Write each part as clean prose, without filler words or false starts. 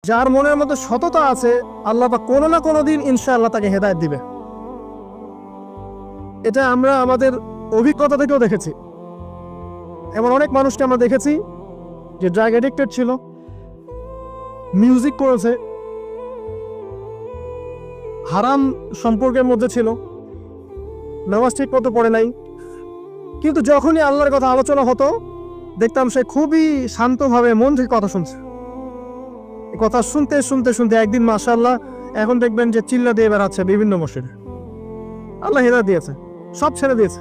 যার মনের মধ্যে সততা আছে আল্লাহ পাক কোনো না কোনো দিন ইনশাআল্লাহ তাকে হেদায়েত দিবে। এটা আমরা আমাদের অভিজ্ঞতা থেকেও দেখেছি। এমন অনেক মানুষকে আমরা দেখেছি যে ড্রাগ অ্যাডিক্টেড ছিল, মিউজিক করেছে, হারাম সম্পর্কের মধ্যে ছিল, নামাজ ঠিক মতো পড়ে নাই, কিন্তু যখনই আল্লাহর কথা আলোচনা হতো দেখতাম সে খুবই শান্তভাবে মন থেকে কথা শুনছে। কথা শুনতে শুনতে শুনতে একদিন মাশাআল্লাহ এখন দেখবেন যে চিল্লা দিয়ে বেড়াচ্ছে বিভিন্ন মসজিদে। আল্লাহ হেদায়েত দিয়েছে, সব ছেড়ে দিয়েছে।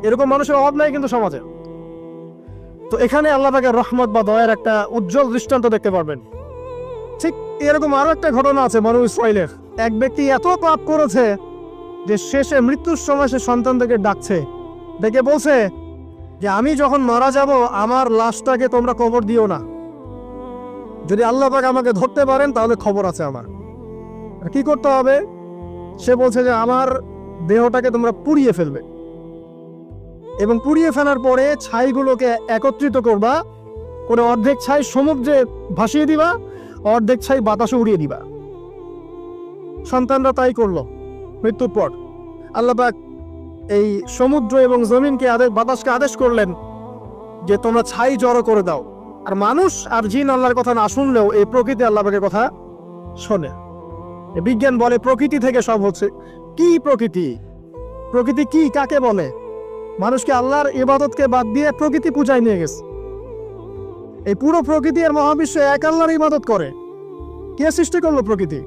এরকম মানুষের অভাব নাই কিন্তু সমাজে। তো এখানে আল্লাহ পাকের রহমত বা দয়ার একটা উজ্জ্বল দৃষ্টান্ত দেখতে পারবেন। ঠিক এরকম আরো একটা ঘটনা আছে বনু ইসরাইলের। এক ব্যক্তি এত পাপ করেছে যে শেষে মৃত্যুর সময় সে সন্তানদেরকে ডাকছে, ডেকে বলছে যে আমি যখন মারা যাব আমার লাশটাকে তোমরা কবর দিও না, যদি আল্লাহ পাক আমাকে ধরতে পারেন তাহলে খবর আছে আমার। কি করতে হবে? সে বলছে যে আমার দেহটাকে তোমরা পুড়িয়ে ফেলবে এবং পুড়িয়ে ফেলার পরে ছাইগুলোকে একত্রিত করবা, করে অর্ধেক ছাই সমুদ্রে ভাসিয়ে দিবা, অর্ধেক ছাই বাতাসে উড়িয়ে দিবা। সন্তানরা তাই করলো। মৃত্যুর পর আল্লাহ পাক এই সমুদ্র এবং জমিনকে বাতাসকে আদেশ করলেন যে তোমরা ছাই জড়ো করে দাও। আর মানুষ আর জিন আল্লাহর কথা না শুনলেও এই প্রকৃতি আল্লাহ পাকের কথা শোনে। বিজ্ঞান বলে প্রকৃতি থেকে সব হচ্ছে। কি প্রকৃতি? প্রকৃতি কি, কাকে বলে? মানুষকে আল্লাহর ইবাদতকে বাদ দিয়ে প্রকৃতি পূজায় নিয়ে গেছে। এই পুরো প্রকৃতি আর মহাবিশ্ব এক আল্লাহর ইবাদত করে। কে সৃষ্টি করলো প্রকৃতি?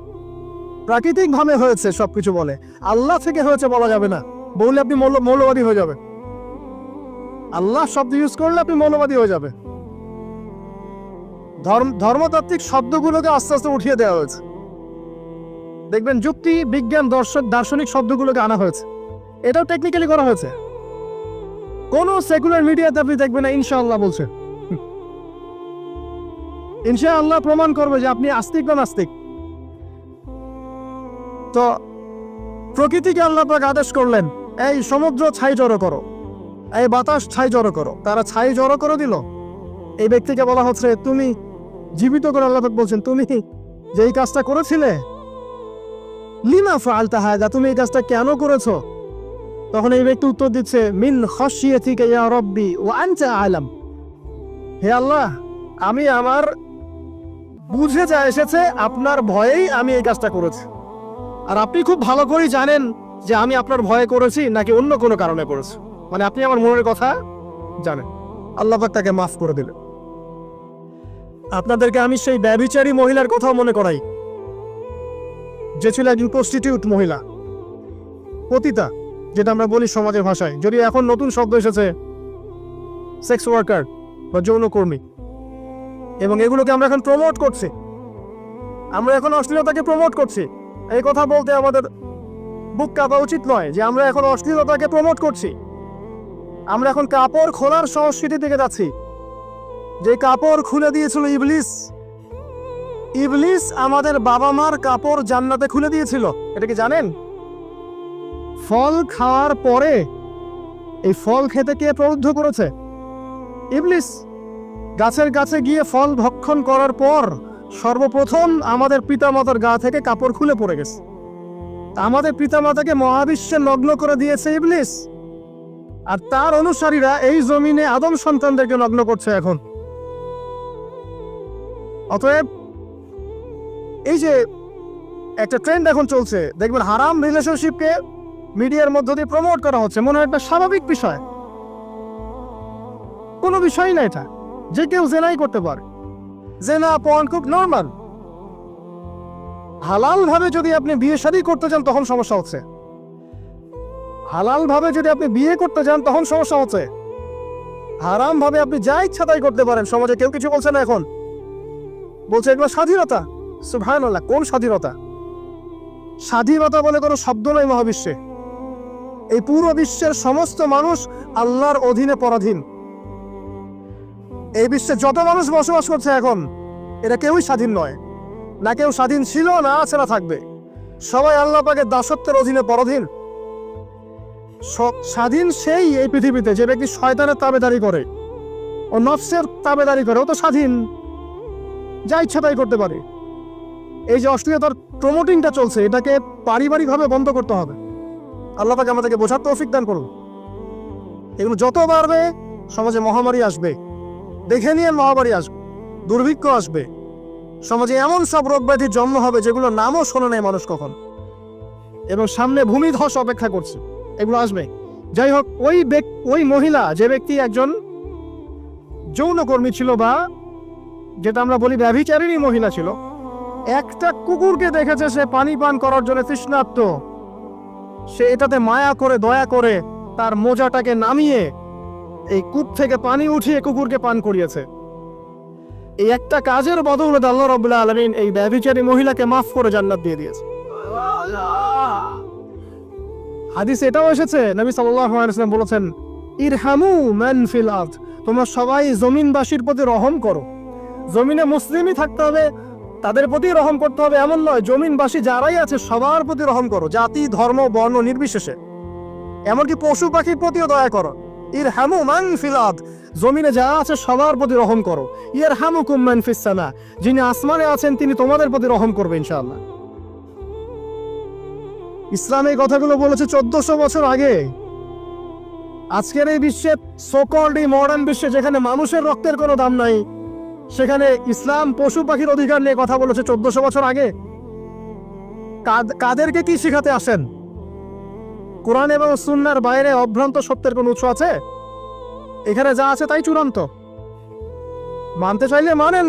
প্রাকৃতিক ভাবে হয়েছে সবকিছু বলে, আল্লাহ থেকে হয়েছে বলা যাবে না। বললে আপনি মৌলবাদী হয়ে যাবে। আল্লাহ শব্দ ইউজ করলে আপনি মৌলবাদী হয়ে যাবে। ধর্মতাত্ত্বিক শব্দগুলোকে আস্তে আস্তে উঠিয়ে দেওয়া হয়েছে। দেখবেন যুক্তি, বিজ্ঞান, দার্শনিক শব্দগুলোকে আনা হয়েছে। এটাও টেকনিক্যালি করা হয়েছে। কোন সেকুলার মিডিয়াতে আপনি দেখবেন না ইনশাআল্লাহ বলছে। ইনশাআল্লাহ প্রমাণ করবে যে আপনি আস্তিক না নাস্তিক। তো প্রকৃতিকে আল্লাহ পাক আদেশ করলেন এই সমুদ্র ছাই জড়ো করো, এই বাতাস ছাই জড়ো করো। তারা ছাই জড়ো করে দিল। এই ব্যক্তিকে বলা হচ্ছে তুমি জীবিত করে আল্লাহ পাক বলছেন তুমি যে এই কাজটা করেছিলে, লিমা ফাআলতা হাযা, তুমি এই কাজটা কেন করেছো? তখন এই ব্যক্তি উত্তর দিচ্ছে মিন খাশিয়াতিকা ইয়া রাব্বি ওয়া আনতা আ'লাম। হে আল্লাহ, আমি আমার বুঝে যা এসেছে আপনার ভয়েই আমি এই কাজটা করেছি, আর আপনি খুব ভালো করেই জানেন যে আমি আপনার ভয়ে করেছি নাকি অন্য কোনো কারণে করেছি। মানে আপনি আমার মনের কথা জানেন। আল্লাহ পাক তাকে মাফ করে দিলেন। আপনাদেরকে আমি সেই ব্যভিচারী মহিলার কথাও মনে করাই, যে ছিল একজন প্রস্টিটিউট মহিলা, পতিতা, যেটা আমরা বলি সমাজের ভাষায়। যদিও এখন নতুন শব্দ এসেছে সেক্স ওয়ার্কার বা যৌনকর্মী, এবং এগুলোকে আমরা এখন প্রমোট করছি। আমরা এখন অশ্লীলতাকে প্রমোট করছি। এই কথা বলতে আমাদের বুক কাঁপা উচিত নয় যে আমরা এখন অশ্লীলতাকে প্রমোট করছি। আমরা এখন কাপড় খোলার সংস্কৃতি থেকে যাচ্ছি। যে কাপড় খুলে দিয়েছিল ইবলিস। ইবলিস আমাদের বাবা মার কাপড় জান্নাতে খুলে দিয়েছিল, এটা কি জানেন? ফল খাওয়ার পরে এই ফল খেতে কে প্রলুব্ধ করেছে? ইবলিস। গাছের কাছে গিয়ে ফল ভক্ষণ করার পর সর্বপ্রথম আমাদের পিতামাতার গা থেকে কাপড় খুলে পড়ে গেছে। আমাদের পিতামাতাকে মহাবিশ্বে নগ্ন করে দিয়েছে ইবলিস, আর তার অনুসারীরা এই জমিনে আদম সন্তানদেরকে নগ্ন করছে এখন। অতএব এই যে একটা ট্রেন্ড এখন চলছে, দেখবেন হারাম রিলেশনশিপকে মিডিয়ার মধ্য দিয়ে প্রমোট করা হচ্ছে, মনে হয় একটা স্বাভাবিক বিষয়। কোনো বিষয় না এটা, যে কেউ জেনাই করতে পারে। জেনা পর্ন খুব নর্মাল। হালাল ভাবে যদি আপনি বিয়ে শাদী করতে চান তখন সমস্যা হচ্ছে। হালাল ভাবে যদি আপনি বিয়ে করতে চান তখন সমস্যা হচ্ছে। হারাম ভাবে আপনি যা ইচ্ছা তাই করতে পারেন, সমাজে কেউ কিছু বলছে না। এখন বলছে এগুলো স্বাধীনতা। সুবহানাল্লাহ, কোন স্বাধীনতা? স্বাধীনতা বলে কোনো শব্দ নয় মহাবিশ্বে। এই পুরো বিশ্বের সমস্ত মানুষ আল্লাহর অধীনে পরাধীন। এই বিশ্বে যত মানুষ বসবাস করছে এখন, এরা কেউই স্বাধীন নয়। না কেউ স্বাধীন ছিল, না আছে, না থাকবে। সবাই আল্লাহ পাকের দাসত্বের অধীনে পরাধীন। স্বাধীন সেই এই পৃথিবীতে যে ব্যক্তি শয়তানের তাবেদারি করে, ও নফসের তাবেদারি করে, ও তো স্বাধীন। যা ইচ্ছা তাই করতে পারে। এই যে অশ্লীলতার প্রমোটিংটা চলছে, এটাকে পারিবারিকভাবে বন্ধ করতে হবে। আল্লাহ পাক আমাদেরকে বোঝার তৌফিক দান করুন। এগুলো যত বাড়বে সমাজে মহামারী আসবে, দেখে নিয়ে মহামারী আসবে, দুর্ভিক্ষ আসবে, সমাজে এমন সব রোগ ব্যাধির জন্ম হবে যেগুলো নামও শোনে নাই মানুষ কখন, এবং সামনে ভূমিধস অপেক্ষা করছে, এগুলো আসবে। যাই হোক, ওই মহিলা, যে ব্যক্তি একজন যৌনকর্মী ছিল, বা যেটা আমরা বলি ব্যভিচারিণী মহিলা ছিল, একটা কুকুরকে দেখেছে সে পানি পান করার জন্য তৃষ্ণার্ত, সে এটাতে মায়া করে দয়া করে তার মোজাটাকে নামিয়ে এই কূপ থেকে পানি উঠিয়ে কুকুরকে পান করিয়েছে। এই একটা কাজের বদৌলতে আল্লাহ রাব্বুল আলামিন এই ব্যভিচারী মহিলাকে মাফ করে জান্নাত দিয়ে দিয়েছে। হাদিসে এটাও এসেছে, নবী সাল্লাল্লাহু আলাইহি ওয়াসাল্লাম বলেছেন, ইরহামু মান ফিল আরদ, তোমরা সবাই জমিনবাসীর প্রতি রহম করো। জমিনে মুসলিমই থাকতে হবে, তাদের প্রতি রহম করতে হবে এমন নয়, জমিনবাসী যারাই আছে সবার প্রতি রহম করো, জাতি ধর্ম বর্ণ নির্বিশেষে, এমনকি পশু পাখির প্রতিও দয়া করো। ইরহামু মান ফিল আরদ, জমিনে যারা আছে সবার প্রতি রহম করো। ইয়ারহামুকুম মান ফিস সামা, যিনি আসমানে আছেন তিনি তোমাদের প্রতি রহম করবে ইনশাআল্লাহ। ইসলাম এই কথাগুলো বলেছে 1400 বছর আগে। আজকের এই বিশ্বে, সোকল্ড এই মডার্ন বিশ্বে, যেখানে মানুষের রক্তের কোনো দাম নাই, সেখানে ইসলাম পশু পাখির অধিকার নিয়ে কথা বলেছে 1400 বছর আগে। কাদেরকে কি শিখাতে আসেন? কোরআন এবং সুন্নাহর বাইরে অভ্রান্ত সত্যের কোন উৎস আছে? এখানে যা আছে তাই চূড়ান্ত। মানতে চাইলে মানেন,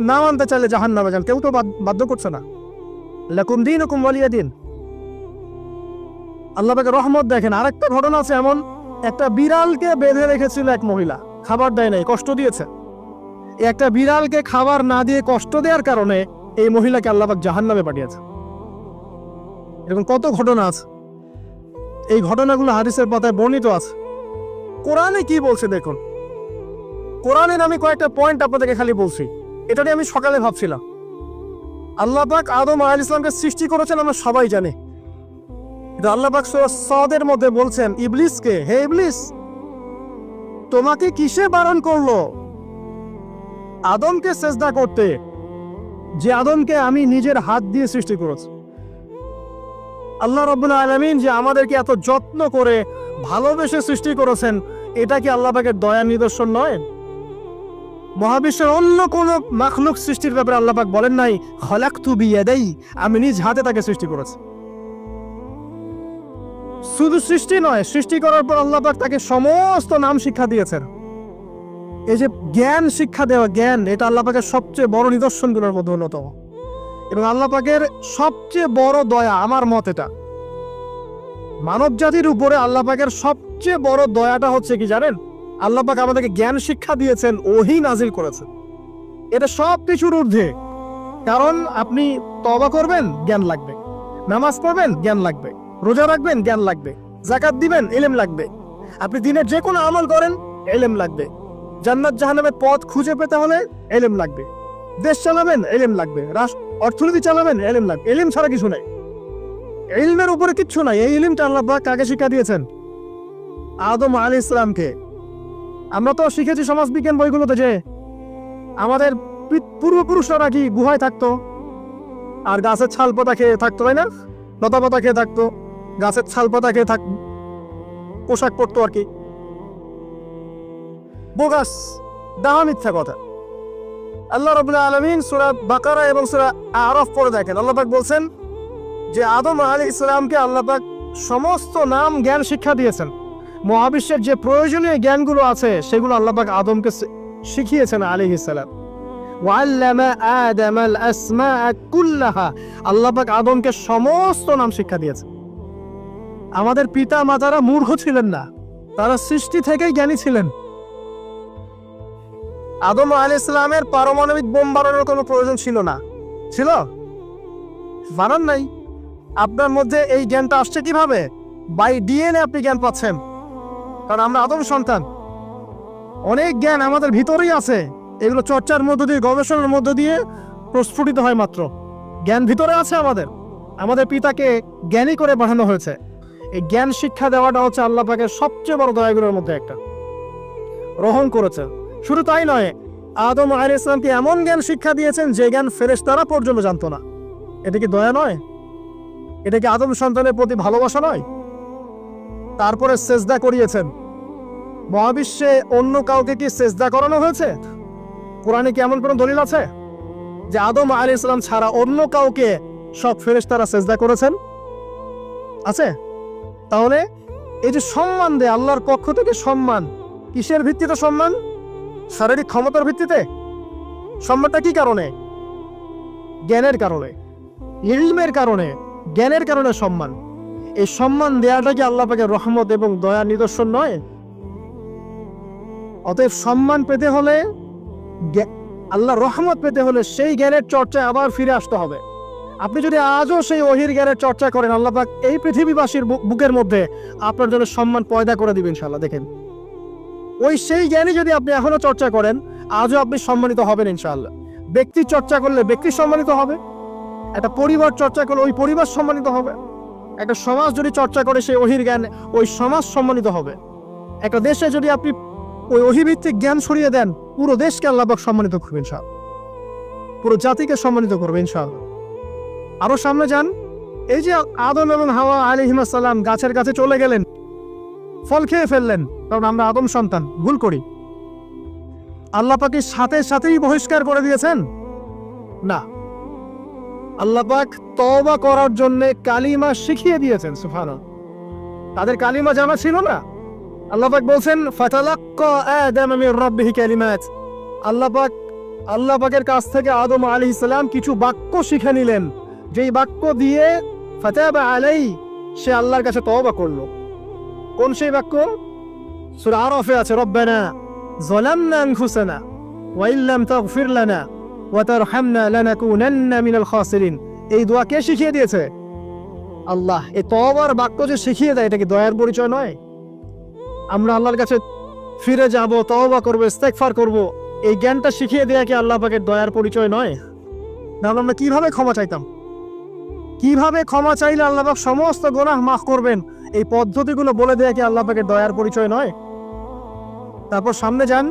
না মানতে চাইলে জাহান্নামে যান, কেউ তো বাধ্য করছে না। লাকুম দীনুকুম ওয়ালিয়া দিন। আল্লাহ পাকের রহমত দেখেন। আরেকটা ঘটনা আছে এমন, একটা বিড়ালকে বেঁধে রেখেছিল এক মহিলা, খাবার দেয় নাই, কষ্ট দিয়েছে। একটা বিড়ালকে খাবার না দিয়ে কষ্ট দেওয়ার কারণে এই মহিলাকে আল্লাহ পাক জাহান্নামে পাঠিয়েছে। এরকম কত ঘটনা আছে, এই ঘটনাগুলো হাদিসের পাতায় বর্ণিত আছে। কোরআনে কি বলছে দেখুন। কোরআনের আমি কয়েকটা পয়েন্ট আপনাদেরকে খালি বলছি, এটা নিয়ে আমি সকালে ভাবছিলাম। আল্লাহ পাক আদম আলাইহিস সালামকে সৃষ্টি করেছেন, আমরা সবাই জানি। আল্লাহ পাক সূরা সাদের মধ্যে বলছেন ইবলিসকে, হে ইবলিস, তোমাকে কিসে বারণ করলো আদমকে সেজদা করতে, যে আদমকে আমি নিজের হাত দিয়ে সৃষ্টি করেছি। আল্লাহ রাব্বুল আলামিন যে আমাদেরকে এত যত্ন করে ভালোবেসে সৃষ্টি করেছেন, এটা কি আল্লাহ পাকের দয়ার নিদর্শন নয়? মহাবিশ্বের অন্য কোন মাখলুক সৃষ্টির ব্যাপারে আল্লাহ পাক বলেন নাই খলাকতু বিয়াদাই, আমি নিজ হাতে তাকে সৃষ্টি করেছি। শুধু সৃষ্টি নয়, সৃষ্টি করার পর আল্লাহ পাক তাকে সমস্ত নাম শিক্ষা দিয়েছেন। এই যে জ্ঞান শিক্ষা দেওয়া, জ্ঞান, এটা আল্লাহ পাকের সবচেয়ে বড় নিদর্শনগুলোর মধ্যে অন্যতম। এবং আল্লাহ পাকের সবচেয়ে বড় দয়া, আমার মত এটা, মানব জাতির উপরে আল্লাহ পাকের সবচেয়ে বড় দয়াটা হচ্ছে কি জানেন? আল্লাহ পাক আমাদেরকে জ্ঞান শিক্ষা দিয়েছেন, ওহী নাজিল করেছেন। এটা সব কিছুর ঊর্ধ্বে। কারণ আপনি তওবা করবেন, জ্ঞান লাগবে। নামাজ পড়বেন, জ্ঞান লাগবে। রোজা রাখবেন, জ্ঞান লাগবে। যাকাত দিবেন, ইলম লাগবে। আপনি দিনের যে কোনো আমল করেন, ইলম লাগবে। জান্নাত জাহান্নামের পথ খুঁজে পেতে হলে ইলম লাগবে। দেশ চালাবেন, ইলম লাগবে। অর্থনীতি চালাবেন, ইলম লাগবে। ইলম ছাড়া কিছু নাই, ইলমের উপরে কিচ্ছু নাই। এই ইলমটা আল্লাহ পাক কাকে শিক্ষা দিয়েছেন? আদম আলাইহিস সালামকে। আমরা তো শিখেছি সমাজবিজ্ঞান বইগুলোতে যে আমাদের পূর্বপুরুষরা নাকি গুহায় থাকতো, আর গাছের ছাল পাতা খেয়ে থাকতো, তাই না? লতা পাতা খেয়ে থাকতো, গাছের ছাল পাতা খেয়ে পোশাক পরতো আর কি। বোগাস, ডাহা, মিথ্যা কথা। আল্লাহ রাব্বুল আলামিন সূরা বাকারা এবং সূরা আরাফ পড়ে দেখেন, আল্লাহ পাক বলছেন যে আদম আলাইহিস সালামকে আল্লাহ পাক সমস্ত নাম জ্ঞান শিক্ষা দিয়েছেন। মহাবিশ্বের যে প্রয়োজনীয় জ্ঞানগুলো আছে সেগুলো আল্লাহ পাক আদমকে শিখিয়েছেন আলাইহিস সালাম। ওয়াল্লামা আদামাল আসমাআ কুল্লাহা, আল্লাহ পাক আদমকে সমস্ত নাম শিক্ষা দিয়েছেন। আমাদের পিতা মাতারা মূর্খ ছিলেন না, তারা সৃষ্টি থেকেই জ্ঞানী ছিলেন। আদম আলাইহিস সালামের পারমাণবিক বোম বানানোর কোনো প্রয়োজন ছিল না, ছিল? বানান নাই। আপনার মধ্যে এই জ্ঞানটা আসছে কিভাবে? বাই ডিএনএ আপনি জ্ঞান পাচ্ছেন, কারণ আমরা আদম সন্তান। অনেক জ্ঞান আমাদের ভিতরেই আছে, এগুলো চর্চার মধ্য দিয়ে, গবেষণার মধ্য দিয়ে প্রস্ফুটিত হয় মাত্র। জ্ঞান ভিতরে আছে আমাদের, আমাদের পিতাকে জ্ঞানী করে পাঠানো হয়েছে। এই জ্ঞান শিক্ষা দেওয়াটা হচ্ছে আল্লাহ পাকের সবচেয়ে বড় দয়াগুলোর মধ্যে একটা। রহম করেছে। শুধু তাই নয়, আদম আলাইহিস সালামকে এমন জ্ঞান শিক্ষা দিয়েছেন যে জ্ঞান ফেরেশতারা পর্যন্ত জানতো না। এটা কি দয়া নয়? এটা কি আদম সন্তানের প্রতি ভালোবাসা নয়? তারপরে সেজদা করিয়েছেন। মহাবিশ্বে অন্য কাউকে কি সেজদা করানো হয়েছে? কোরআনে কি এমন কোনো দলিল আছে যে আদম আলাইহিস সালাম ছাড়া অন্য কাউকে সব ফেরেশতারা সেজদা করেছেন? আছে? তাহলে এই যে সম্মান দেয় আল্লাহর পক্ষ থেকে, সম্মান কিসের ভিত্তিতে সম্মান? শারীরিক ক্ষমতার ভিত্তিতে? সম্মানটা কি কারণে? জ্ঞানের কারণে, ইলমের কারণে, জ্ঞানের কারণে সম্মান। এই সম্মান দেওয়াটা কি আল্লাহ পাকের রহমত এবং দয়ার নিদর্শন নয়? অতএব সম্মান পেতে হলে, আল্লাহর রহমত পেতে হলে সেই জ্ঞানের চর্চায় আবার ফিরে আসতে হবে। আপনি যদি আজও সেই ওহির জ্ঞানের চর্চা করেন, আল্লাহ পাক এই পৃথিবীবাসীর বুকের মধ্যে আপনার জন্য সম্মান পয়দা করে দিবেন ইনশাআল্লাহ। দেখেন, ওই সেই জ্ঞানী যদি আপনি এখনো চর্চা করেন, আজও আপনি সম্মানিত হবেন ইনশাআল্লাহ। ব্যক্তি চর্চা করলে ব্যক্তি সম্মানিত হবে, একটা পরিবার চর্চা করলে ওই পরিবার সম্মানিত হবে, একটা সমাজ যদি চর্চা করে সেই ওহির জ্ঞান, ওই সমাজ সম্মানিত হবে। একটা দেশে যদি আপনি ওই ওহিভিত্তিক জ্ঞান ছড়িয়ে দেন, পুরো দেশকে আল্লাহ পাক সম্মানিত করবেন ইনশাআল্লাহ, পুরো জাতিকে সম্মানিত করবেন ইনশাআল্লাহ। আরো সামনে যান, এই যে আদম এবং হাওয়া আলাইহিস সালাম গাছের কাছে চলে গেলেন, ফল খেয়ে ফেললেন, কারণ আমরা আদম সন্তান, ভুল করি। আল্লাহ পাক সাথে সাথেই বহিষ্কার করে দিয়েছেন? না, আল্লাহ পাক তওবা করার জন্য কালিমা শিখিয়ে দিয়েছেন। সুবহানাল্লাহ, তাদের কালিমা জানা ছিল না। আল্লাহ পাক বলছেন ফাতালাক্কা আদম মির রাব্বিহি কালিমাত। আল্লাহ পাকের কাছ থেকে আদম আলাইহিস সালাম কিছু বাক্য শিখে নিলেন, যেই বাক্য দিয়ে ফাতাবা আলাইহি, সে আল্লাহর কাছে তওবা করলো। কোন সেই বাক্য? সূরা আরাফে আছে, রব্বানা যালামনা আনফুসানা ওয়া ইল্লাম তাগফির লানা ওয়া তারহামনা লানাকুনান্না মিনাল খাসিরিন। এই দোয়া কে শিখিয়ে দিয়েছে? আল্লাহ। এই তওবার বাক্য যে শিখিয়ে দেয়, এটা কি দয়ার পরিচয় নয়? আমরা আল্লাহর কাছে ফিরে যাব, তওবা করব, ইস্তেগফার করব, এই জ্ঞানটা শিখিয়ে দেয়া কি আল্লাহ পাকের দয়ার পরিচয় নয়? তাহলে আমরা কিভাবে ক্ষমা চাইতাম? কিভাবে ক্ষমা চাইলে আল্লাহ পাক সমস্ত গুনাহ মাফ করবেন, এই পদ্ধতিগুলো বলে দেয়া কি আল্লাহ পাকের দয়ার পরিচয় নয়? তারপর সামনে যান,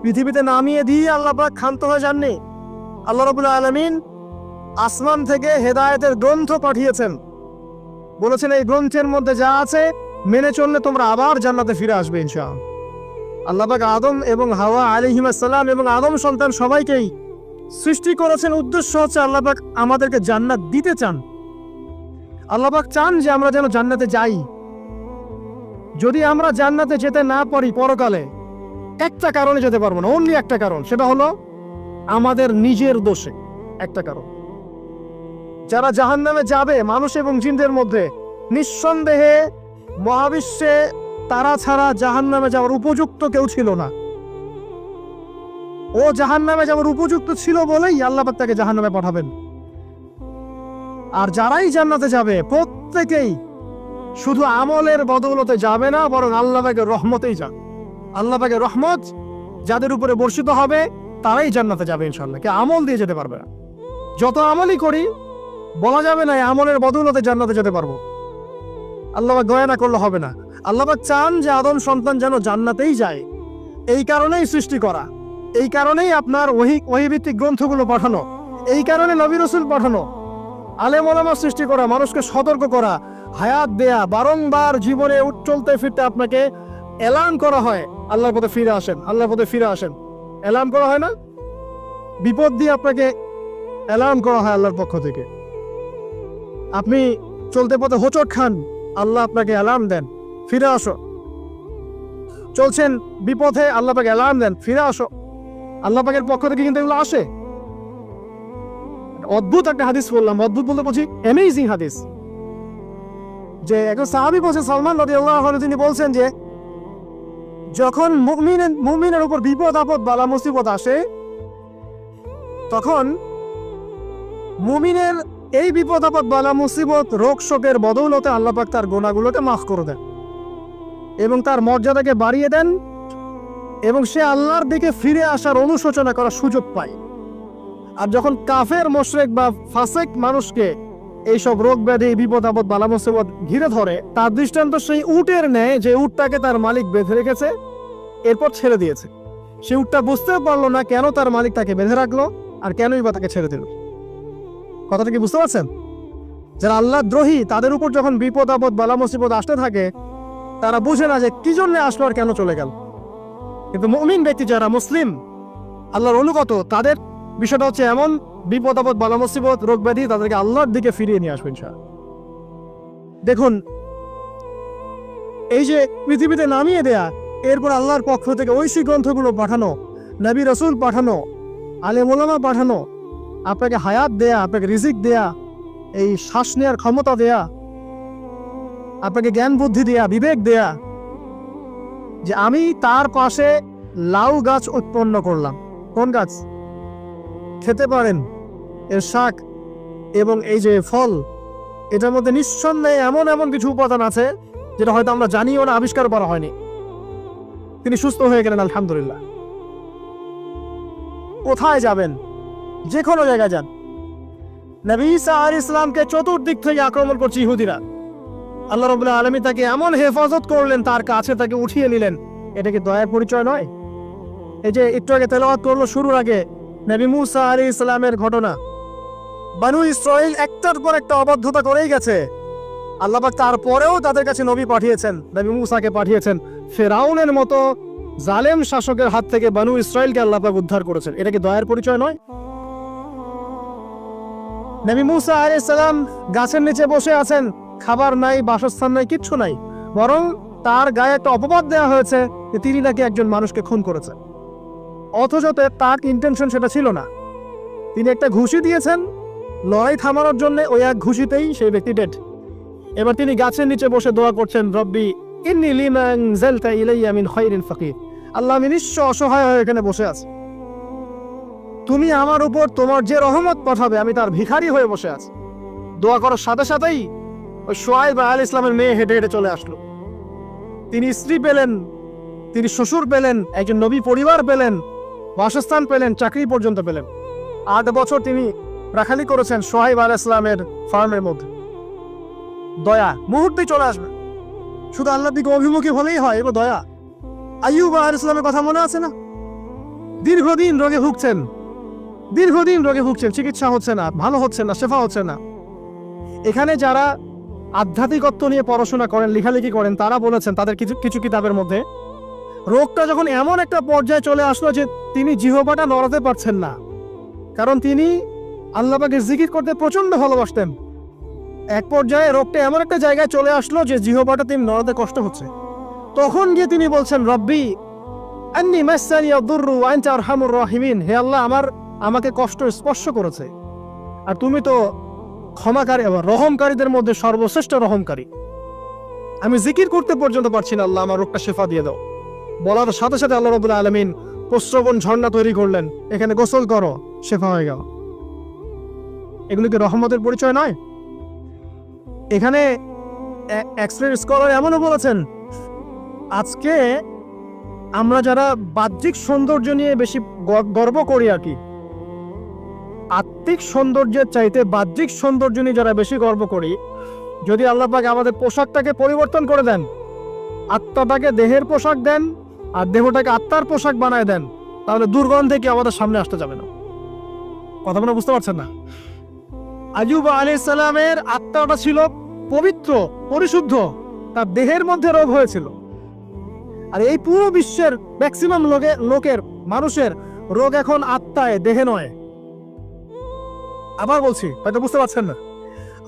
পৃথিবীতে নামিয়ে দিয়ে আল্লাহ পাক ক্ষান্ত হয়ে যাননি। আল্লাহ রাব্বুল আলামিন আসমান থেকে হেদায়েতের গ্রন্থ পাঠিয়েছেন, বলেছেন এই গ্রন্থের মধ্যে যা আছে মেনে চললে তোমরা আবার জান্নাতে ফিরে আসবে ইনশাআল্লাহ। আল্লাহ পাক আদম এবং হাওয়া আলাইহিস সালাম এবং আদম সন্তান সবাইকেই সৃষ্টি করেছেন, উদ্দেশ্য হচ্ছে আল্লাহ পাক আমাদেরকে জান্নাত দিতে চান। আল্লাহ পাক চান যে আমরা যেন জান্নাতে যাই। যদি আমরা জান্নাতে যেতে না পারি পরকালে, একটা কারণে যেতে পারবো না, অনলি একটা কারণ, সেটা হলো আমাদের নিজের দোষে। একটা কারণ, যারা জাহান্নামে যাবে মানুষ এবং জিনদের মধ্যে, নিঃসন্দেহে মহাবিশ্বে তারা ছাড়া জাহান্নামে যাওয়ার উপযুক্ত কেউ ছিল না। ও জাহান্নামে যাওয়ার উপযুক্ত ছিল বলেই আল্লাহ পাক তাকে জাহান্নামে পাঠাবেন। আর যারাই জান্নাতে যাবে প্রত্যেকেই শুধু আমলের বদৌলতে যাবে না, বরং আল্লাহ পাকের রহমতেই যাবে। আল্লাহ পাকের রহমত যাদের উপরে বর্ষিত হবে তারাই জান্নাতে যাবে ইনশাআল্লাহ। কে আমল দিয়ে যেতে পারবে না। যত আমলই করি বলা যাবে না আমলের বদৌলতে জান্নাতে যেতে পারবো। আল্লাহ পাক দয়া না করলে হবে না। আল্লাহ পাক চান যে আদম সন্তান যেন জান্নাতেই যায়। এই কারণেই সৃষ্টি করা, এই কারণেই আপনার ওহীভিত্তিক গ্রন্থগুলো পাঠানো, এই কারণে নবী রাসূল পাঠানো, আলেম ওলামা সৃষ্টি করা, মানুষকে সতর্ক করা, হায়াত দেয়া, বারংবার জীবনে চলতে ফিরতে আপনাকে এলান করা হয় আল্লাহর পথে ফিরে আসেন, আল্লাহর পথে ফিরে আসেন। এলান করা হয় না? বিপদ দিয়ে আপনাকে এলান করা হয় আল্লাহর পক্ষ থেকে। আপনি চলতে পথে হোঁচট খান, আল্লাহ আপনাকে এলান দেন, ফিরে আসো। চলছেন বিপথে, আল্লাহ পাক এলান দেন, ফিরে আসো। আল্লাহ পাকের পক্ষ থেকে কিন্তু এগুলো আসে। অদ্ভুত একটা হাদিস বললাম, অদ্ভুত বলতে বলছি অ্যামেজিং হাদিস, যে একজন সাহাবী বলছেন, সালমান রাদিয়াল্লাহু আনহু, তিনি বলছেন যে যখন মুমিনের উপর বিপদ আপদ বালা মুসিবত আসে, তখন মুমিনের এই বিপদ আপদ বালা মুসিবত রোগ শোকের বদৌলতে আল্লাহ পাক তার গুনাহগুলোকে মাফ করে দেন এবং তার মর্যাদাকে বাড়িয়ে দেন, এবং সে আল্লাহর দিকে ফিরে আসার অনুশোচনা করার সুযোগ পায়। আর যখন কাফের মুশরিক বা ফাসিক মানুষকে এইসব রোগ ব্যাধি বিপদ আপদ বালা মুসিবত ঘিরে ধরে, তার দৃষ্টান্ত সেই উটের ন্যায় যে উটটাকে তার মালিক বেঁধে রেখেছে, এরপর ছেড়ে দিয়েছে। সে উটটা বুঝতে পারলো না কেন তার মালিক তাকে বেঁধে রাখলো আর কেনই বা তাকে ছেড়ে দিল। কথাটা কি বুঝতে পারছেন? যারা আল্লাহ দ্রোহী তাদের উপর যখন বিপদ আপদ বালা মুসিবত আসতে থাকে তারা বুঝে না যে কি জন্য আসলো আর কেন চলে গেল। কিন্তু মুমিন ব্যক্তি যারা মুসলিম আল্লাহর অনুগত তাদের বিষয়টা হচ্ছে এমন বিপদ আপদ বালা মুসিবত রোগ ব্যাধি তাদেরকে আল্লাহর দিকে ফিরিয়ে নিয়ে আসবে ইনশাআল্লাহ। দেখুন এই যে পৃথিবীতে নামিয়ে দেয়া, এরপর আল্লাহর পক্ষ থেকে ঐশী গ্রন্থগুলো পাঠানো, নবী রসুল পাঠানো, আলেম ওলামা পাঠানো, আপনাকে হায়াত দেয়া, আপনাকে রিজিক দেয়া, এই শ্বাস নেওয়ার ক্ষমতা দেয়া, আপনাকে জ্ঞান বুদ্ধি দেয়া, বিবেক দেয়া, যে আমি তার পাশে লাউ গাছ উৎপন্ন করলাম। কোন গাছ? খেতে পারেন এর শাক এবং এই যে ফল, এটার মধ্যে নিঃসন্দেহে এমন এমন কিছু উপাদান আছে যেটা হয়তো আমরা জানিও না, আবিষ্কার করা হয়নি। তিনি সুস্থ হয়ে গেলেন আলহামদুলিল্লাহ। কোথায় যাবেন? যে কোনো জায়গায় যান। নবী ঈসা আলাইহিস সালামকে চতুর্দিক থেকে আক্রমণ করছে ইহুদিরা। আল্লাহ রাব্বুল আলামিন তাকে এমন হেফাজত করলেন, তার কাছে তাকে উঠিয়ে নিলেন। এটা কি দয়ার পরিচয় নয়? এই যে একটু আগে তেলাওয়াত করলো শুরুর আগে নবী মুসা আলাইহিস সালামের ঘটনা। বানু ইসরাইল একটার পর একটা অবাধ্যতা করেই গেছে। আল্লাহ পাক তারপরেও তাদের কাছে নবী পাঠিয়েছেন, নবী মুসাকে পাঠিয়েছেন। ফেরাউনের মতো জালেম শাসকের হাত থেকে বানু ইসরাইলকে আল্লাহ পাক উদ্ধার করেছেন। এটা কি দয়ার পরিচয় নয়? নবী মুসা আলাইহিস সালাম গাছের নিচে বসে আছেন, খাবার নাই, বাসস্থান নাই, কিচ্ছু নাই, বরং তার গায়ে একটা অপবাদ দেওয়া হয়েছে যে তিনি নাকি একজন মানুষকে খুন করেছেন। অথচ তার ইন্টেনশন সেটা ছিল না। তিনি একটা ঘুষি দিয়েছেন লড়াই থামানোর জন্য, ওই এক ঘুষিতেই সেই ব্যক্তি ডেড। এবার তিনি গাছের নিচে বসে দোয়া করছেন, রব্বি ইন্নী লিমা আনজালতা ইলাইয়া মিন খায়রিন ফাকির। আল্লাহ, আমি নিঃস্ব অসহায় হয়ে এখানে বসে আছি, তুমি আমার উপর তোমার যে রহমত পাঠাবে আমি তার ভিখারি হয়ে বসে আছি। দোয়া করার সাথে সাথেই ওই শুআয়ব আলাইহিস ইসলামের মেয়ে হেঁটে হেঁটে চলে আসলো। তিনি স্ত্রী পেলেন, তিনি শ্বশুর পেলেন, একজন নবী পরিবার পেলেন, বাসস্থান পেলেন, চাকরি পর্যন্ত পেলেন। 8 বছর তিনি রাখালি করেছেন শুআয়ব আলাইহিস ইসলামের ফার্মের মধ্যে। দয়া মুহূর্তেই চলে আসবে, শুধু আল্লাহর দিকে অভিমুখী হলেই হয়। এবার দয়া। আইয়ুব আলাইহিস সালামের কথা মনে আছে না? দীর্ঘদিন রোগে ভুগছেন, চিকিৎসা হচ্ছে না, ভালো হচ্ছে না, শেফা হচ্ছে না। এখানে যারা আধ্যাত্মিকত্ব নিয়ে পড়াশোনা করেন, লেখালেখি করেন, তারা বলেছেন তাদের কিছু কিছু কিতাবের মধ্যে, রোগটা যখন এমন একটা পর্যায়ে চলে আসলো যে তিনি জিহ্বাটা নড়াতে পারছেন না, কারণ তিনি আল্লাহ পাকের জিকির করতে প্রচন্ড ভালোবাসতেন। এক পর্যায়ে রোগটা এমন একটা জায়গায় চলে আসলো যে জিহ্বাটা তিনি নড়াতে কষ্ট হচ্ছে। তখন গিয়ে তিনি বলছেন, রব্বি আন্নী মাসসানি আদ-দুররু ওয়া আনতা আরহামুর রাহিমিন। হে আল্লাহ, আমাকে কষ্ট স্পর্শ করেছে, আর তুমি তো ক্ষমাকারী, রহমকারীদের মধ্যে সর্বশ্রেষ্ঠ রহমকারী। আমি জিকির করতে পর্যন্ত পারছি না, আল্লাহ আমার রোগটা শেফা দিয়ে দাও। বলার সাথে সাথে আল্লাহ রাব্বুল আলামিন প্রস্রবণ ঝর্ণা তৈরি করলেন, এখানে গোসল করো, শেফা হয়ে গেল। এগুলো কি রহমতের পরিচয় নয়? এখানে এক্সরে স্কলার এমনও বলেছেন, আজকে আমরা যারা বাহ্যিক সৌন্দর্য নিয়ে বেশি গর্ব করি আর কি, আত্মিক সৌন্দর্যের চাইতে বাহ্যিক সৌন্দর্য নিয়ে যারা বেশি গর্ব করি, যদি আল্লাহ পাক আমাদের পোশাকটাকে পরিবর্তন করে দেন, আত্মাটাকে দেহের পোশাক দেন আর দেহটাকে আত্মার পোশাক বানায় দেন, তাহলে দুর্গন্ধে কি আমাদের সামনে আসতে যাবে না। কথা মনে বুঝতে পারছেন না? আইয়ুব আলাইহিস সালামের আত্মাটা ছিল পবিত্র, পরিশুদ্ধ, তার দেহের মধ্যে রোগ হয়েছিল। আর এই পুরো বিশ্বের ম্যাক্সিমাম লোকের মানুষের রোগ এখন আত্মায়, দেহে নয়। আবার বলছি, হয়তো বুঝতে পারছেন না।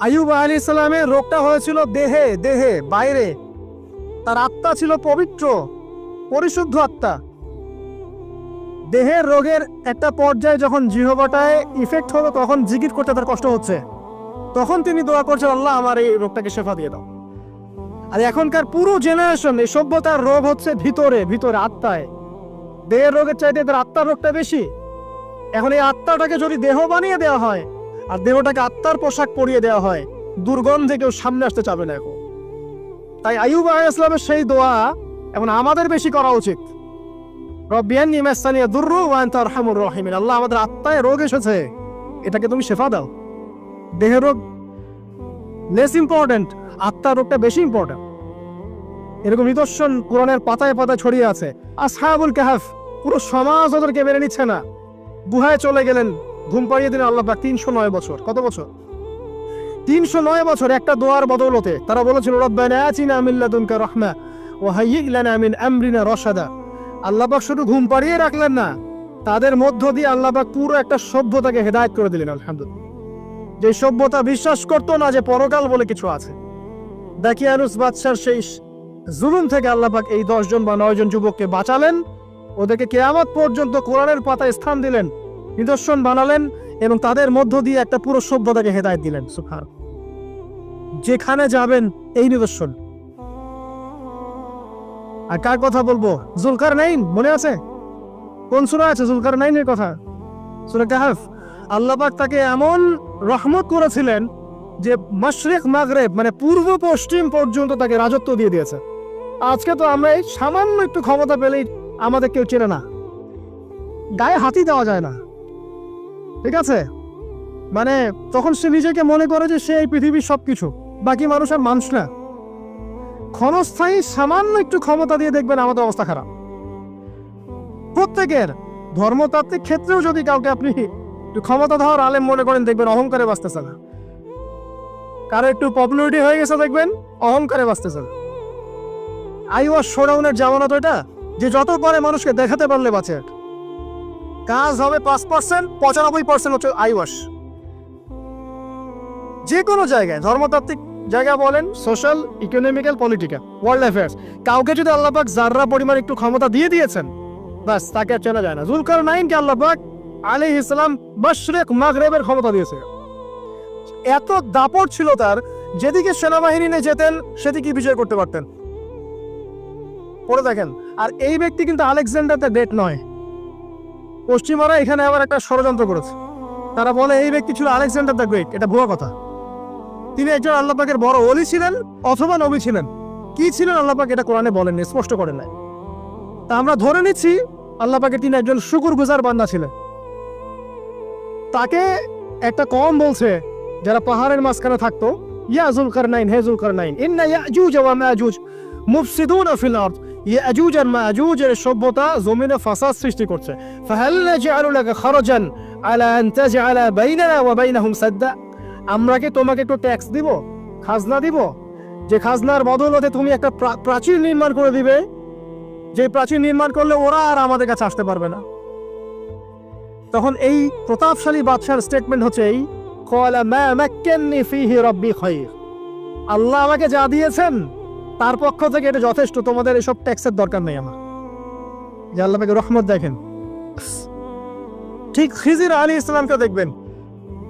আইয়ুব আলাইহিস সালামের রোগটা হয়েছিল দেহে, বাইরে। তার আত্মা ছিল পবিত্র, পরিশুদ্ধ আত্মা। দেহের রোগের একটা পর্যায়ে যখন জিহ্বাটায় ইফেক্ট হলো, তখন জিকির করতে তার কষ্ট হচ্ছে, তখন তিনি দোয়া করছেন, আল্লাহ আমার এই রোগটাকে শেফা দিয়ে দাও। আর এখনকার পুরো জেনারেশন, এই সভ্যতার রোগ হচ্ছে ভিতরে, আত্মায়। দেহের রোগের চাইতে তার আত্মার রোগটা বেশি। এখন এই আত্মাটাকে যদি দেহ বানিয়ে দেওয়া হয় আর দেহটাকে আত্মার পোশাক পরিয়ে দেওয়া হয়, দুর্গন্ধে কেউ সামনে আসতে চাবে না এখন। তাই আইয়ুব আলাইহিস সালামের সেই দোয়া এখন আমাদের বেশি করা উচিত। রব্বি আন্নী মাসসানি আদ-দুররু ওয়া আনতা আরহামুর রাহিমিন। আল্লাহ, আমাদের আত্মায় রোগ এসেছে, এটাকে তুমি শেফা দাও। দেহের রোগ লেস ইম্পর্টেন্ট, আত্মার রোগটা বেশি ইম্পর্টেন্ট। এরকম নিদর্শন কোরআনের পাতায় পাতায় ছড়িয়ে আছে। আসহাবুল কাহফ, পুরো সমাজ ওদেরকে মেনে নিচ্ছে না, গুহায় চলে গেলেন, ঘুম পাড়িয়ে দিলেন আল্লাহ পাক। 309 বছর, কত বছর? 309 বছর একটা দোয়ার বদৌলতে। তারা বলেছিল রব্বানা আতিনা মিন লাদুনকা রাহমা ওয়া হাইয়্ লানা মিন আমরিনা রাশাদা। আল্লাহ পাক শুধু ঘুম পাড়িয়ে রাখলেন না, তাদের মধ্য দিয়ে আল্লাহ পাক পুরো একটা সভ্যতাকে হেদায়েত করে দিলেন। আলহামদুলিল্লাহ। যে সভ্যতা বিশ্বাস করতো না যে পরকাল বলে কিছু আছে, দাকিয়ানুস বাদশার সেই জুলুম থেকে আল্লাহ পাক এই 10 জন বা 9 জন যুবককে বাঁচালেন, ওদেরকে কিয়ামত পর্যন্ত কোরআনের পাতায় স্থান দিলেন, নিদর্শন বানালেন এবং তাদের মধ্য দিয়ে একটা পুরো সভ্যতাকে হেদায়েত দিলেন। সুবহান। যেখানে যাবেন এই নিদর্শন। আর কার কথা বলবো? জুলকারনাইন, মনে আছে? কোন সূরা আছে জুলকারনাইনের কথা? সূরা কাহফ। আল্লাহ পাক তাকে এমন রহমত করেছিলেন যে মাশরিক মাগরিব মানে পূর্ব পশ্চিম পর্যন্ত তাকে রাজত্ব দিয়ে দিয়েছে। আজকে তো আমরা এই সামান্য একটু ক্ষমতা পেলেই আমাদের কেউ চেনে না, গায়ে হাতই দেওয়া যায় না, ঠিক আছে? মানে তখন সে নিজেকে মনে করে যে সে এই পৃথিবীর সবকিছু, বাকি মানুষ আর মানুষ না। ক্ষণস্থায়ী সামান্য একটু ক্ষমতা দিয়ে দেখবেন আমাদের অবস্থা খারাপ। প্রত্যেকের ধর্মতাত্ত্বিক ক্ষেত্রেও যদি কাউকে আপনি একটু ক্ষমতা ধর আলেম মনে করেন, দেখবেন অহংকারে বাঁচতেছে না। কারো একটু পপুলারিটি হয়ে গেছে, দেখবেন অহংকারে বাঁচতেছে না। আইওয়াস শোডাউনের জামানত ওইটা, যে যত পারে মানুষকে দেখাতে পারলে বাঁচে। কাজ হবে 5%, 95% হচ্ছে আইওয়াস। যে কোনো জায়গায়, ধর্মতাত্ত্বিক জায়গা বলেন, social, economical, political, world affairs, কাউকে যদি আল্লাহ পাক যাররা পরিমাণ একটু ক্ষমতা দিয়ে দিয়েছেন, বাস তাকে আর চেনা যায় না। জুলকারনাইনকে আল্লাহ পাক আলাইহিস সালাম মাশরিক মাগরিবের ক্ষমতা দিয়েছে। এত দাপট ছিল তার, যেদিকে সেনাবাহিনী নিয়ে যেতেন সেদিকে বিজয় করতে পারতেন। পড়ে দেখেন। আর এই ব্যক্তি কিন্তু আলেকজান্ডার দ্য গ্রেট নয়। পশ্চিমারা এখানে আবার একটা ষড়যন্ত্র করেছে। তারা বলে এই ব্যক্তি ছিল আলেকজান্ডার দ্য গ্রেট। এটা ভুয়া কথা। তিনি একজন আল্লাহ পাকের বড় ওলি ছিলেন অথবা নবী ছিলেন। কি ছিলেন আল্লাহ পাক এটা কোরআনে বলেননি, স্পষ্ট করেন নাই। তা আমরা ধরে নিচ্ছি আল্লাহ পাকের তিনি একজন শুকরগুজার বান্দা ছিলেন। তাকে একটা কওম বলছে যারা পাহাড়ের মাঝখানে থাকতো, ইয়া যুলকারনাইন, হে যুলকারনাইন, ইন্না ইয়াজুজ ওয়া মাজুজ মুফসিদুনা ফিল আরদ। ইয়াজুজ আর মাজুজের সভ্যতা জমিনে ফাসাদ সৃষ্টি করছে। ফাহাল নাজআলু লাকা খারাজান আলা আন তাজআলা বাইনানা ওয়া বাইনাহুম সাদ্দা। আমরা কি তোমাকে একটু ট্যাক্স দিব, খাজনা দিব, যে খাজনার বদৌলতে তুমি একটা প্রাচীর নির্মাণ করে দিবে, যে প্রাচীর নির্মাণ করলে ওরা আর আমাদের কাছে আসতে পারবে না। তখন এই প্রতাপশালী বাদশার স্টেটমেন্ট হচ্ছে এই, ক্বালা মা মাক্কান্নি ফীহি রাব্বি খায়র। আল্লাহ আমাকে যা দিয়েছেন তার পক্ষ থেকে এটা যথেষ্ট, তোমাদের এসব ট্যাক্সের দরকার নেই আমার। যে আল্লাহ পাকের রহমত দেখেন। ঠিক খিজির আলাইহিস সালামকে দেখবেন,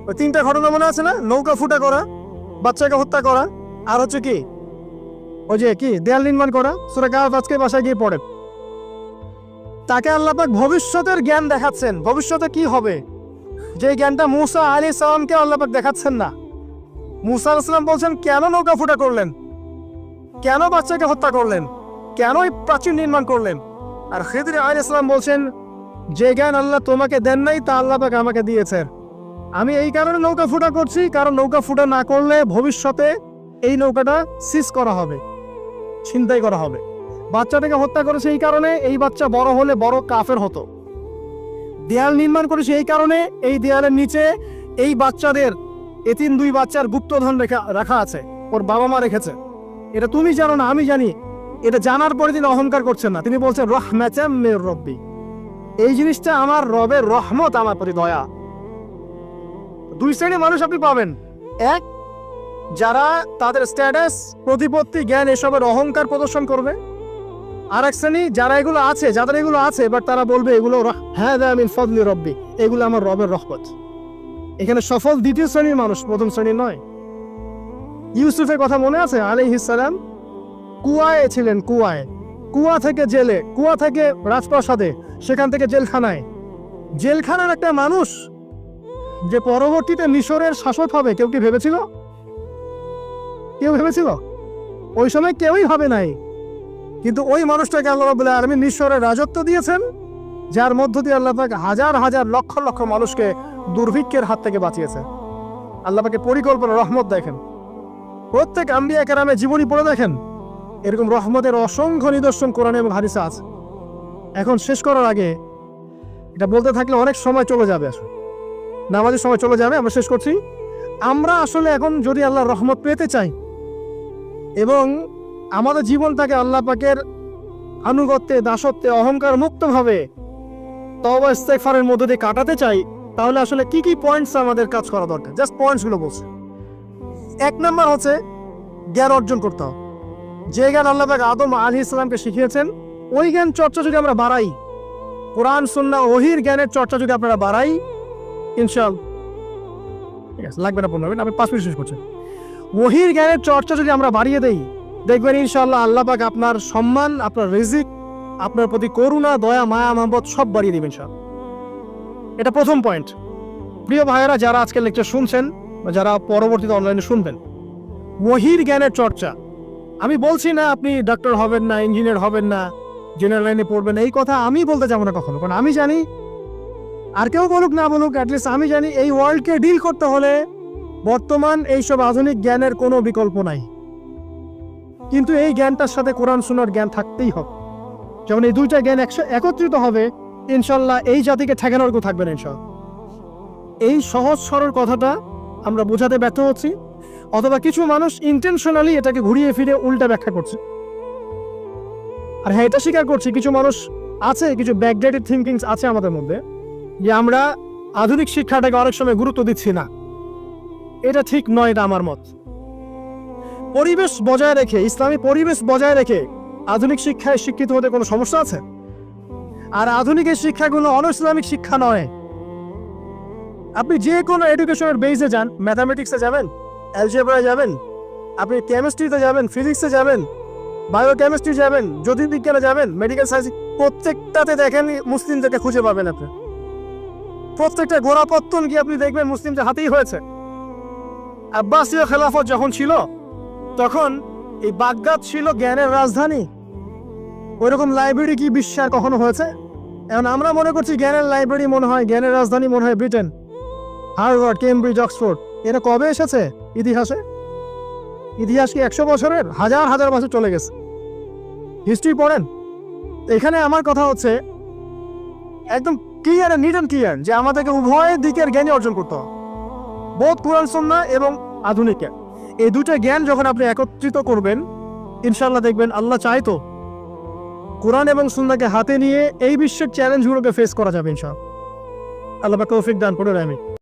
ওই 3টা ঘটনা মনে আছে না? নৌকা ফুটা করা, বাচ্চাকে হত্যা করা, আর হচ্ছে কি ওই যে কি দেয়াল নির্মাণ করা। সূরা কাহফ আজকে বাসায় গিয়ে পড়েন। তাকে আল্লাহ পাক ভবিষ্যতের জ্ঞান দেখাচ্ছেন, ভবিষ্যতে কি হবে, যে জ্ঞানটা মূসা আলাইহিস সালামকে আল্লাহ পাক দেখাচ্ছেন না। মূসা আলাইহিস সালাম বলছেন কেন নৌকা ফুটা করলেন, কেন বাচ্চাকে হত্যা করলেন, কেন এই প্রাচীর নির্মাণ করলেন। আর খিজির আলাইহিস সালাম বলছেন যে জ্ঞান আল্লাহ তোমাকে দেন নাই তা আল্লাহ পাক আমাকে দিয়েছেন। আমি এই কারণে নৌকা ফুটা করছি, কারণ নৌকা ফুটা না করলে ভবিষ্যতে এই নৌকাটা সিজ করা হবে, ছিনতাই করা হবে। বাচ্চাটাকে হত্যা করেছে এই কারণে, এই বাচ্চা বড় হলে বড় কাফের হতো। দেয়াল নির্মাণ করেছে এই কারণে, এই দেয়ালের নিচে এই বাচ্চাদের এতিম 2 বাচ্চার গুপ্তধন রাখা আছে, ওর বাবা মা রেখেছে। এটা তুমি জানো না, আমি জানি। এটা জানার পরে তিনি অহংকার করছেন না, তিনি বলছেন রাহমাতাম মির রাব্বি, এই জিনিসটা আমার রবের রহমত, আমার প্রতি দয়া। 2 শ্রেণীর মানুষ আপনি পাবেন। এক, যারা তাদের স্ট্যাটাস, প্রতিপত্তি, জ্ঞান এসবের অহংকার প্রদর্শন করবে। আর এক শ্রেণী যারা এগুলো আছে, যাদের এগুলো আছে, বাট তারা বলবে এগুলো হাযা মিন ফাদলি রাব্বি, এগুলো আমার রবের রহমত। এখানে সফল 2য় শ্রেণীর মানুষ, 1ম শ্রেণীর নয়। ইউসুফের কথা মনে আছে? আলাইহিস সালাম কুয়ায় ছিলেন, কুয়া থেকে জেলে, কুয়া থেকে রাজপ্রাসাদে, সেখান থেকে জেলখানায়। জেলখানার একটা মানুষ যে পরবর্তীতে মিশরের শাসক হবে, কেউ কি ভেবেছিল? কেউ ভেবেছিল? ওই সময় কেউই ভাবে নাই। কিন্তু ওই মানুষটাকে আল্লাহ রাব্বুল আলামিন মিশরের রাজত্ব দিয়েছেন, যার মধ্য দিয়ে আল্লাহ পাক হাজার হাজার লক্ষ লক্ষ মানুষকে দুর্ভিক্ষের হাত থেকে বাঁচিয়েছে। আল্লাহ পাকের পরিকল্পনা, রহমত দেখেন। প্রত্যেক আম্বিয়া কেরামের জীবনী পড়ে দেখেন, এরকম রহমতের অসংখ্য নিদর্শন কোরআনে এবং হাদিসে আছে। এখন শেষ করার আগে এটা বলতে থাকলে অনেক সময় চলে যাবে, আসলে নামাজের সময় চলে যাবে, আমরা শেষ করছি। আমরা আসলে এখন যদি আল্লাহর রহমত পেতে চাই এবং আমাদের জীবনটাকে আল্লাহ পাকের আনুগত্যে, দাসত্বে, অহংকার মুক্তভাবে তওবা ইস্তেগফারের মধ্যে দিয়ে কাটাতে চাই, তাহলে আসলে কি কি পয়েন্টস আমাদের কাজ করা দরকার, জাস্ট পয়েন্টসগুলো বলছে। 1 নম্বর হচ্ছে জ্ঞান অর্জন করতে হবে। যে জ্ঞান আল্লাহ পাক আদম আলাইহিস সালামকে শিখিয়েছেন, ওই জ্ঞান চর্চা যদি আমরা বাড়াই, কোরআন সুন্নাহ ওহীর জ্ঞানের চর্চা যদি আপনারা বাড়াই, ইনশাআল্লাহ ঠিক আছে, লাগবে না 15 মিনিট, আমি 5 মিনিট শেষ করছি। ওহীর জ্ঞানের চর্চা যদি আমরা বাড়িয়ে দেই, দেখবেন ইনশাআল্লাহ আল্লাহ পাক আপনার সম্মান, আপনার রিজিক, আপনার প্রতি করুণা, দয়া, মায়া, মহব্বত সব বাড়িয়ে দিবেন ইনশাআল্লাহ। এটা প্রথম পয়েন্ট। প্রিয় ভাইয়েরা, যারা আজকে লেকচার শুনছেন বা যারা পরবর্তীতে অনলাইনে শুনবেন, ওহীর জ্ঞানের চর্চা। আমি বলছি না আপনি ডাক্তার হবেন না, ইঞ্জিনিয়ার হবেন না, জেনারেল লাইনে পড়বেন, এই কথা আমি বলতে যাবো না কখনো। কারণ আমি জানি, আর কেউ বলুক না বলুক, অ্যাটলিস্ট আমি জানি এই ওয়ার্ল্ডকে ডিল করতে হলে বর্তমান এইসব আধুনিক জ্ঞানের কোনো বিকল্প নাই। কিন্তু এই জ্ঞানটার সাথে কোরআন সুন্নাহর জ্ঞান থাকতেই হবে। যখন এই দুইটা জ্ঞান একত্রিত হবে, ইনশাল্লাহ এই জাতিকে ঠেকানোর কেউ থাকবে না ইনশাল্লাহ। এই সহজ সরল কথাটা আমরা বোঝাতে ব্যর্থ হচ্ছি, অথবা কিছু মানুষ ইন্টেনশনালি এটাকে ঘুরিয়ে ফিরে উল্টা ব্যাখ্যা করছে। আর হ্যাঁ, এটা স্বীকার করছি, কিছু মানুষ আছে, কিছু ব্যাকডেটেড থিঙ্কিংস আছে আমাদের মধ্যে, যে আমরা আধুনিক শিক্ষাটাকে অনেক সময় গুরুত্ব দিচ্ছি না। এটা ঠিক নয়, এটা আমার মত। পরিবেশ বজায় রেখে, ইসলামী পরিবেশ বজায় রেখে আধুনিক শিক্ষায় শিক্ষিত হতে কোনো সমস্যা আছে? আর আধুনিকের শিক্ষাগুলো অনইসলামিক শিক্ষা নয়। আপনি যে কোনো এডুকেশনের বেসে যান, ম্যাথামেটিক্সে যাবেন, অ্যালজেব্রায় যাবেন, আপনি কেমিস্ট্রিতে যাবেন, ফিজিক্সে যাবেন, বায়োকেমিস্ট্রি যাবেন, জ্যোতির্বিজ্ঞানে যাবেন, মেডিকেল সায়েন্স, প্রত্যেকটাতে দেখেন মুসলিমদেরকে খুঁজে পাবেন আপনি। প্রত্যেকটা গোড়াপত্তন কি আপনি দেখবেন মুসলিমদের হাতেই হয়েছে। আব্বাসীয় খেলাফত যখন ছিল, তখন এই বাগদাদ ছিল জ্ঞানের রাজধানী। ওইরকম লাইব্রেরি কি বিশ্বে কখনো হয়েছে? এখন আমরা মনে করছি জ্ঞানের লাইব্রেরি মনে হয়, জ্ঞানের রাজধানী মনে হয় ব্রিটেন, হার্ভার্ড, কেমব্রিজ, অক্সফোর্ড। এরা কবে এসেছে ইতিহাসে? ইতিহাস কি 100 বছরের? হাজার হাজার বছর চলে গেছে। হিস্ট্রি পড়েন। এখানে আমার কথা হচ্ছে একদম ক্লিয়ার, নিট অ্যান্ড ক্লিয়ার, যে আমাদেরকে উভয় দিকের জ্ঞানই অর্জন করতে হবে, বোধ কোরআন সুন্নাহ এবং আধুনিক জ্ঞান। এই দুটো জ্ঞান যখন আপনি একত্রিত করবেন, ইনশাআল্লাহ দেখবেন আল্লাহ চাইতো কোরআন এবং সুন্নাহকে হাতে নিয়ে এই বিশ্বের চ্যালেঞ্জগুলোকে ফেস করা যাবে ইনশাআল্লাহ। আল্লাহ পাক তৌফিক দান করুন, আমিন।